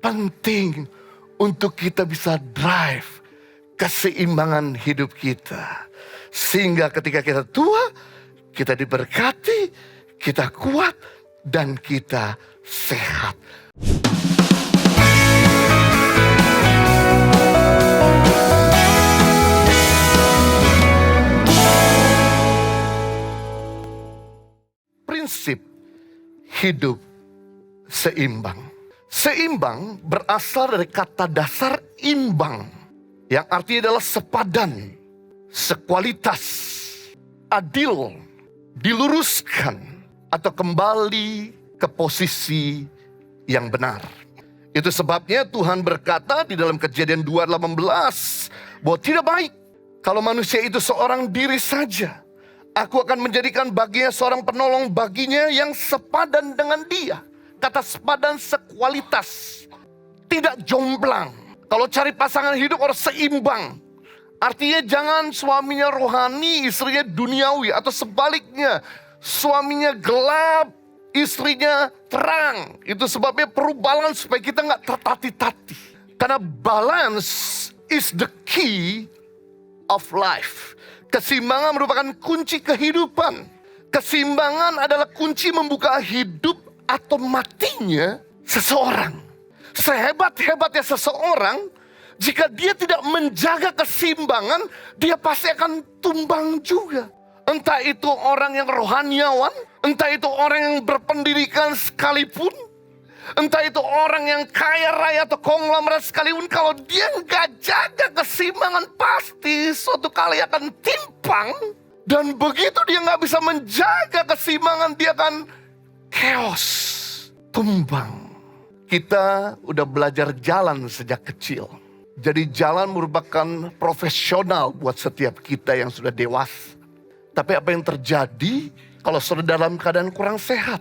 penting untuk kita bisa drive keseimbangan hidup kita. Sehingga ketika kita tua, kita diberkati, kita kuat, dan kita sehat. Prinsip hidup seimbang. Seimbang berasal dari kata dasar imbang, yang artinya adalah sepadan, sekualitas, adil, diluruskan, atau kembali ke posisi yang benar. Itu sebabnya Tuhan berkata di dalam Kejadian 2:18 bahwa tidak baik kalau manusia itu seorang diri saja. Aku akan menjadikan baginya seorang penolong baginya yang sepadan dengan dia. Kata sepadan, sekualitas, tidak jomplang. Kalau cari pasangan hidup harus seimbang. Artinya jangan suaminya rohani, istrinya duniawi, atau sebaliknya. Suaminya gelap, istrinya terang. Itu sebabnya perlu balance supaya kita gak tertati-tati. Karena balance is the key of life. Keseimbangan merupakan kunci kehidupan. Keseimbangan adalah kunci membuka hidup atau matinya seseorang. Sehebat-hebatnya seseorang, jika dia tidak menjaga keseimbangan, dia pasti akan tumbang juga. Entah itu orang yang rohaniawan, entah itu orang yang berpendidikan sekalipun, entah itu orang yang kaya raya atau konglomerat sekalipun, kalau dia nggak jaga keseimbangan, pasti suatu kali akan timpang. Dan begitu dia nggak bisa menjaga keseimbangan, dia akan chaos, tumbang. Kita udah belajar jalan sejak kecil. Jadi jalan merupakan profesional buat setiap kita yang sudah dewasa. Tapi apa yang terjadi kalau saudara dalam keadaan kurang sehat?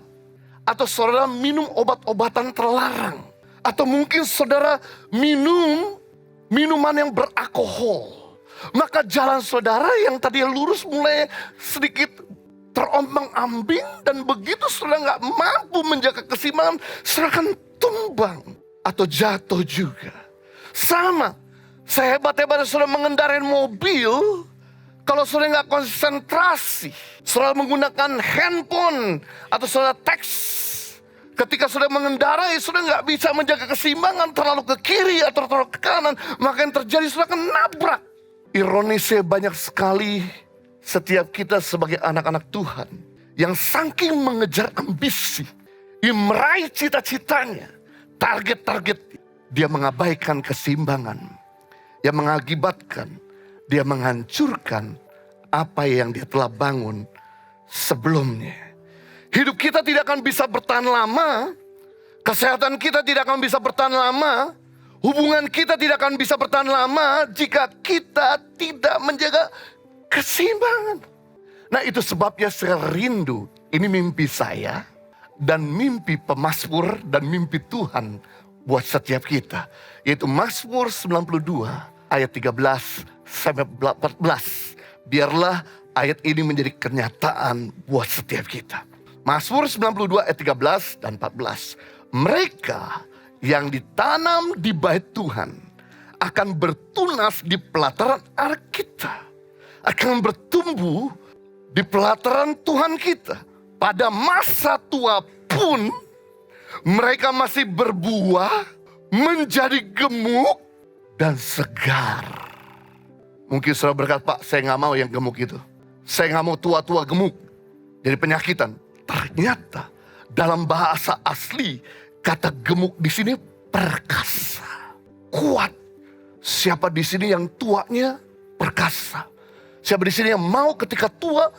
Atau saudara minum obat-obatan terlarang? Atau mungkin saudara minum minuman yang beralkohol? Maka jalan saudara yang tadi lurus mulai sedikit terombang-ambing. Dan begitu saudara gak mampu menjaga keseimbangan, saudara akan tumbang atau jatuh juga. Sama, sehebat-hebatnya saudara mengendarai mobil, kalau saudara nggak konsentrasi, saudara menggunakan handphone atau saudara teks, ketika saudara mengendarai, saudara nggak bisa menjaga keseimbangan, terlalu ke kiri atau terlalu ke kanan, maka yang terjadi saudara akan nabrak. Ironisnya banyak sekali setiap kita sebagai anak-anak Tuhan yang saking mengejar ambisi, meraih cita-citanya, target-target, dia mengabaikan keseimbangan, yang mengakibatkan dia menghancurkan apa yang dia telah bangun sebelumnya. Hidup kita tidak akan bisa bertahan lama. Kesehatan kita tidak akan bisa bertahan lama. Hubungan kita tidak akan bisa bertahan lama jika kita tidak menjaga keseimbangan. Nah, itu sebabnya saya rindu. Ini mimpi saya dan mimpi pemazmur dan mimpi Tuhan buat setiap kita. Yaitu Mazmur 92 ayat 13 sampai 14. Biarlah ayat ini menjadi kenyataan buat setiap kita. Mazmur 92 ayat 13 dan 14. Mereka yang ditanam di bait Tuhan akan bertunas di pelataran ark kita. Akan bertumbuh di pelataran Tuhan kita. Pada masa tua pun mereka masih berbuah, menjadi gemuk dan segar. Mungkin saudara berkata, Pak, saya gak mau yang gemuk itu. Saya gak mau tua-tua gemuk, jadi penyakitan. Ternyata dalam bahasa asli, kata gemuk di sini perkasa, kuat. Siapa di sini yang tuanya perkasa? Siapa di sini yang mau ketika tua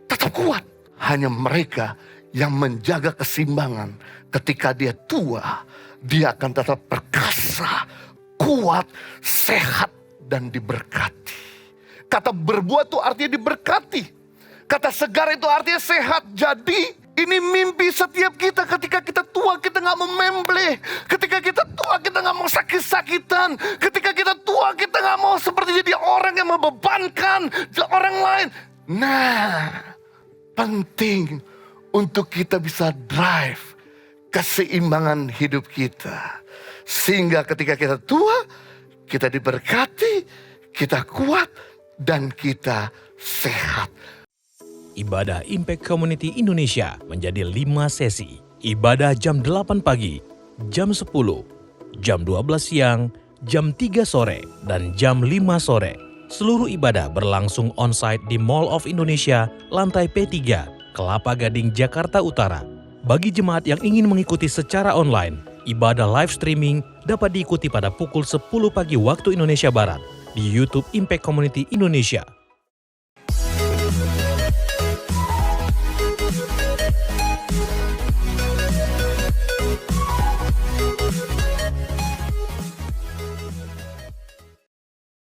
tetap kuat? Hanya mereka yang menjaga keseimbangan. Ketika dia tua, dia akan tetap perkasa, kuat, sehat, dan diberkati. Kata berbuah itu artinya diberkati. Kata segar itu artinya sehat. Jadi ini mimpi setiap kita. Ketika kita tua, kita gak mau membleh. Ketika kita tua, kita gak mau sakit-sakitan. Ketika kita tua, kita gak mau seperti jadi orang yang membebankan orang lain. Nah, penting untuk kita bisa drive keseimbangan hidup kita. Sehingga ketika kita tua, kita diberkati, kita kuat, dan kita sehat. Ibadah Impact Community Indonesia menjadi 5 sesi. Ibadah jam 8 pagi, jam 10, jam 12 siang, jam 3 sore, dan jam 5 sore. Seluruh ibadah berlangsung on-site di Mall of Indonesia, lantai P3, Kelapa Gading, Jakarta Utara. Bagi jemaat yang ingin mengikuti secara online, ibadah live streaming dapat diikuti pada pukul 10 pagi waktu Indonesia Barat di YouTube Impact Community Indonesia.